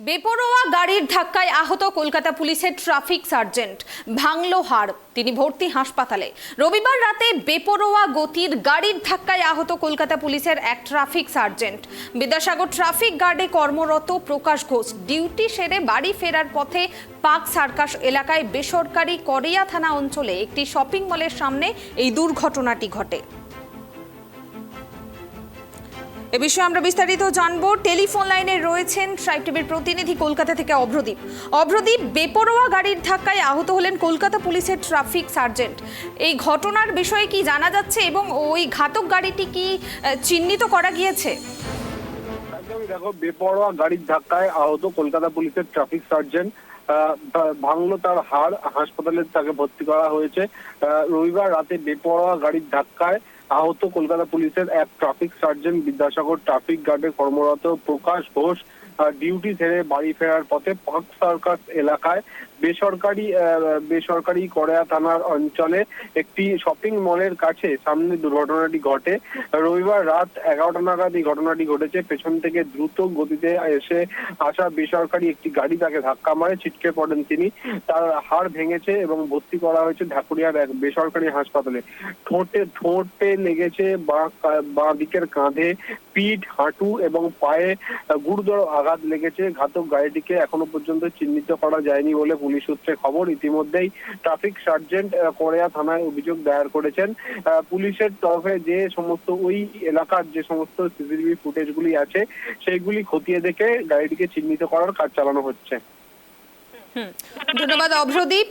বেপরোয়া গাড়ির ধাক্কায় আহত কলকাতা পুলিশের ট্রাফিক সার্জেন্ট, ভাঙল হাড়, তিনি ভর্তি হাসপাতালে। রবিবার রাতে বেপরোয়া গতির গাড়ির ধাক্কায় আহত কলকাতা পুলিশের এক ট্রাফিক সার্জেন্ট। বিদ্যাসাগর ট্রাফিক গার্ডে কর্মরত প্রকাশ ঘোষ ডিউটি সেরে বাড়ি ফেরার পথে পার্ক সার্কাস এলাকায় বেসরকারি করিয়া থানা অঞ্চলে একটি শপিং মলের সামনে এই দুর্ঘটনাটি ঘটে। এ বিষয়ে আমরা বিস্তারিত জানবো। টেলিফোন লাইনে রয়েছেন ট্রাইব টিভির প্রতিনিধি কলকাতা থেকে অভ্রদীপ। অভ্রদীপ, বেপরোয়া গাড়ির ধাক্কায় আহত হলেন কলকাতা পুলিশের ট্রাফিক সার্জেন্ট। এই ঘটনার বিষয়ে কি জানা যাচ্ছে এবং ওই ঘাতক গাড়িটি কি চিহ্নিত করা গিয়েছে? দেখো, বেপরোয়া গাড়ির ধাক্কায় আহত কলকাতা পুলিশের ট্রাফিক সার্জেন্ট, ভাঙলো তার হাড়, হাসপাতালে তাকে ভর্তি করা হয়েছে। রবিবার রাতে বেপরোয়া গাড়ির ধাক্কায় আহত কলকাতা পুলিশের এক ট্রাফিক সার্জেন্ট বিদ্যাসাগর ট্রাফিক গার্ডে কর্মরত প্রকাশ ঘোষ ডিউটি ছেড়ে বাড়ি ফেরার পথে পার্ক সার্কাস এলাকায় বেসরকারি করিয়া থানার অঞ্চলে একটি শপিং মলের কাছে সামনে দুর্ঘটনাটি ঘটে। রবিবার রাত 11টা নাগাদ এই ঘটনাটি ঘটেছে। পেছন থেকে দ্রুত গতিতে এসে আসা বেসরকারি একটি গাড়ি তাকে ধাক্কা মারে, ছিটকে পড়েন তিনি। তার হাড় ভেঙেছে এবং ভর্তি করা হয়েছে ঢাকুরিয়ার এক বেসরকারি হাসপাতালে। ঠোঁটে লেগেছে, বাঁ দিকের কাঁধে, পিঠ, হাঁটু এবং পায়ে গুরুতর আঘাত লেগেছে। ঘাতক গাড়িটিকে এখনো পর্যন্ত চিহ্নিত করা যায়নি বলে পুলিশ সূত্রে খবর। ইতিমধ্যেই ট্রাফিক সার্জেন্ট করিয়া থানায় অভিযোগ দায়ের করেছেন। পুলিশের তরফে যে সমস্ত ওই এলাকার যে সমস্ত সিসিটিভি ফুটেজগুলি আছে সেইগুলি খতিয়ে দেখে গাড়িটিকে চিহ্নিত করার কাজ চালানো হচ্ছে। ধন্যবাদ অভ্রদীপ।